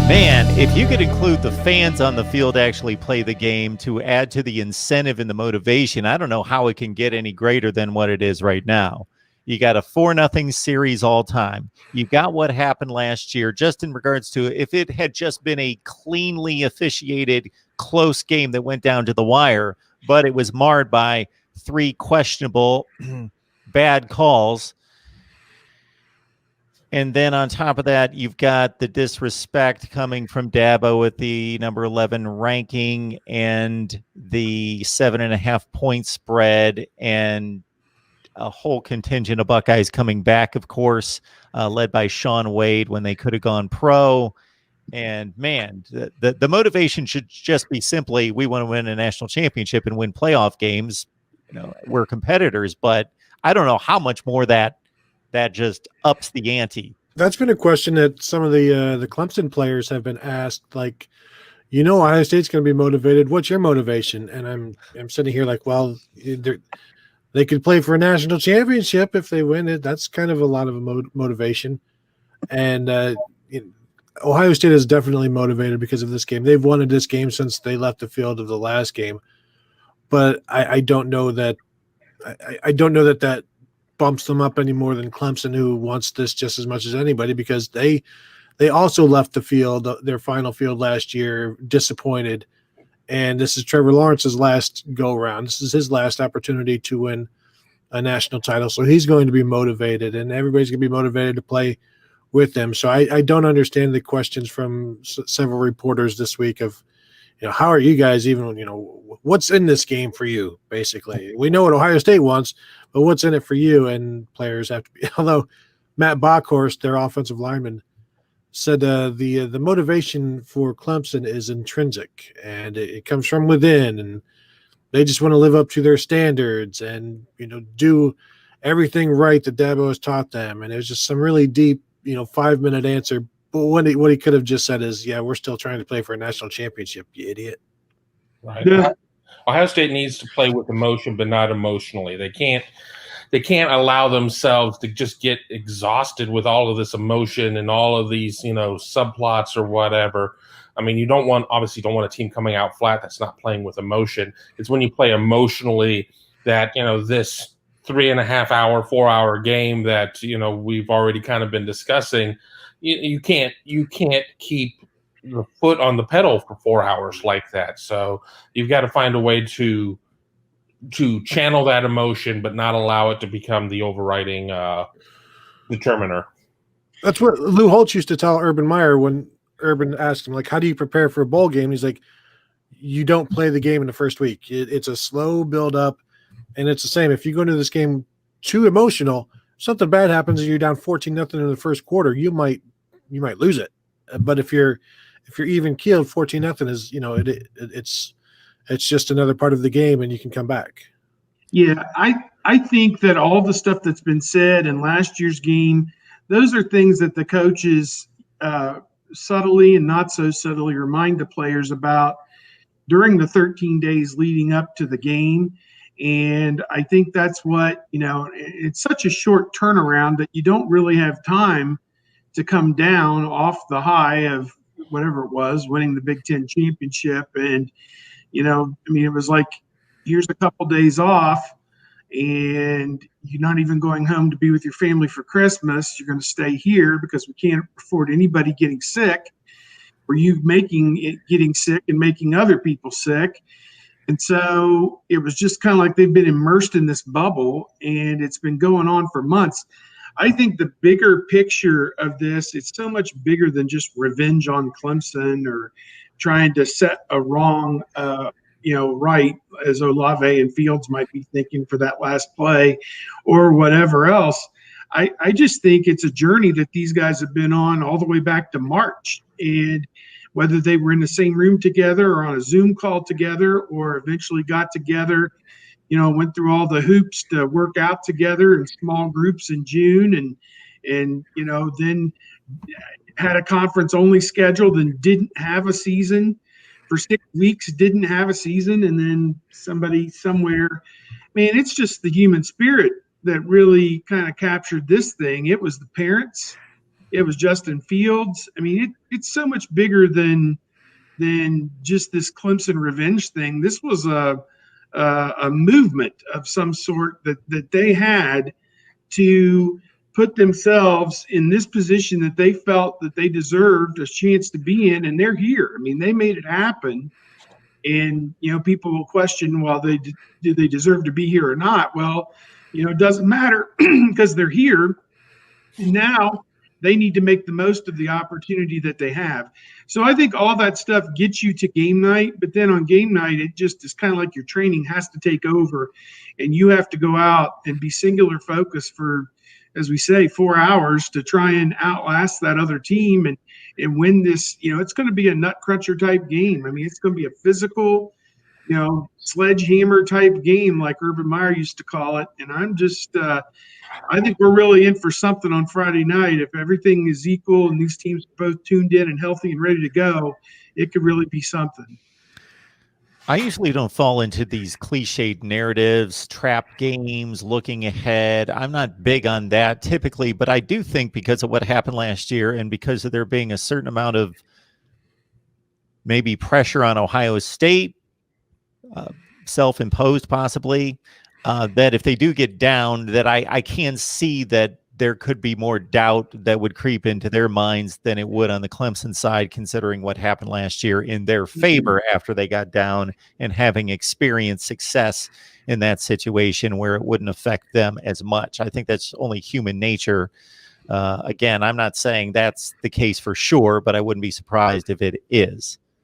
Man, if you could include the fans on the field actually play the game to add to the incentive and the motivation, I don't know how it can get any greater than what it is right now. You got a 4-0 series all time. You got what happened last year, just in regards to if it had just been a cleanly officiated close game that went down to the wire, but it was marred by 3 questionable bad calls. And then on top of that, you've got the disrespect coming from Dabo with the number 11 ranking and the 7.5 point spread, and a whole contingent of Buckeyes coming back, of course, led by Sean Wade when they could have gone pro. And man, the motivation should just be simply, we want to win a national championship and win playoff games. We're competitors, but I don't know how much more that just ups the ante. That's been a question that some of the Clemson players have been asked, like, Ohio State's going to be motivated. What's your motivation? And I'm sitting here like, well, they could play for a national championship if they win it. That's kind of a lot of motivation. And Ohio State is definitely motivated because of this game. They've wanted this game since they left the field of the last game. But I don't know that I don't know that bumps them up any more than Clemson, who wants this just as much as anybody, because they also left the field, their final field last year, disappointed. And this is Trevor Lawrence's last go-around. This is his last opportunity to win a national title. So he's going to be motivated, and everybody's going to be motivated to play with them. So I don't understand the questions from several reporters this week of, how are you guys even, what's in this game for you, basically? We know what Ohio State wants, but what's in it for you? And players have to be, although Matt Bockhorst, their offensive lineman, said the motivation for Clemson is intrinsic, and it comes from within, and they just want to live up to their standards and, do everything right that Dabo has taught them. And it was just some really deep, 5-minute answer. But what he could have just said is, yeah, we're still trying to play for a national championship, you idiot. Right. Yeah. Ohio State needs to play with emotion, but not emotionally. They can't allow themselves to just get exhausted with all of this emotion and all of these, subplots or whatever. I mean, you don't want a team coming out flat that's not playing with emotion. It's when you play emotionally that, this 3.5 hour, 4 hour game that, we've already kind of been discussing. You can't keep the foot on the pedal for 4 hours like that. So you've got to find a way to channel that emotion, but not allow it to become the overriding determiner. That's what Lou Holtz used to tell Urban Meyer when Urban asked him, like, how do you prepare for a bowl game? He's like, you don't play the game in the first week. It's a slow build up, and it's the same. If you go into this game too emotional, something bad happens and you're down 14-0 in the first quarter, you might lose it. But if you're even keeled, 14-0 is, it's just another part of the game, and you can come back. Yeah, I think that all the stuff that's been said in last year's game, those are things that the coaches subtly and not so subtly remind the players about during the 13 days leading up to the game. And I think that's what, it's such a short turnaround that you don't really have time to come down off the high of whatever it was, winning the Big Ten championship. And, it was like, here's a couple days off, and you're not even going home to be with your family for Christmas. You're going to stay here because we can't afford anybody getting sick, or you getting sick and making other people sick. And so it was just kind of like they've been immersed in this bubble, and it's been going on for months. I think the bigger picture of this, it's so much bigger than just revenge on Clemson or trying to set a wrong, right, as Olave and Fields might be thinking for that last play or whatever else. I just think it's a journey that these guys have been on all the way back to March. And whether they were in the same room together or on a Zoom call together or eventually got together, went through all the hoops to work out together in small groups in June and then had a conference only scheduled and didn't have a season for 6 weeks, didn't have a season. And then somebody somewhere, man, it's just the human spirit that really kind of captured this thing. It was the parents, It was Justin Fields. I mean, it's so much bigger than just this Clemson revenge thing. This was a movement of some sort that they had to put themselves in this position that they felt that they deserved a chance to be in, and they're here. I mean, they made it happen. And people will question, well, do they deserve to be here or not? Well, it doesn't matter because they're here, and now they need to make the most of the opportunity that they have. So I think all that stuff gets you to game night, but then on game night, it just is kind of like your training has to take over, and you have to go out and be singular focused for, as we say, 4 hours to try and outlast that other team and win this. It's going to be a nut cruncher type game. I mean, it's going to be a physical, sledgehammer type game like Urban Meyer used to call it. And I'm just, I think we're really in for something on Friday night. If everything is equal and these teams are both tuned in and healthy and ready to go, it could really be something. I usually don't fall into these cliched narratives, trap games, looking ahead. I'm not big on that typically, but I do think because of what happened last year and because of there being a certain amount of maybe pressure on Ohio State, self-imposed possibly, that if they do get down, that I can see that there could be more doubt that would creep into their minds than it would on the Clemson side, considering what happened last year in their favor after they got down and having experienced success in that situation where it wouldn't affect them as much. I think that's only human nature. Again, I'm not saying that's the case for sure, but I wouldn't be surprised if it is.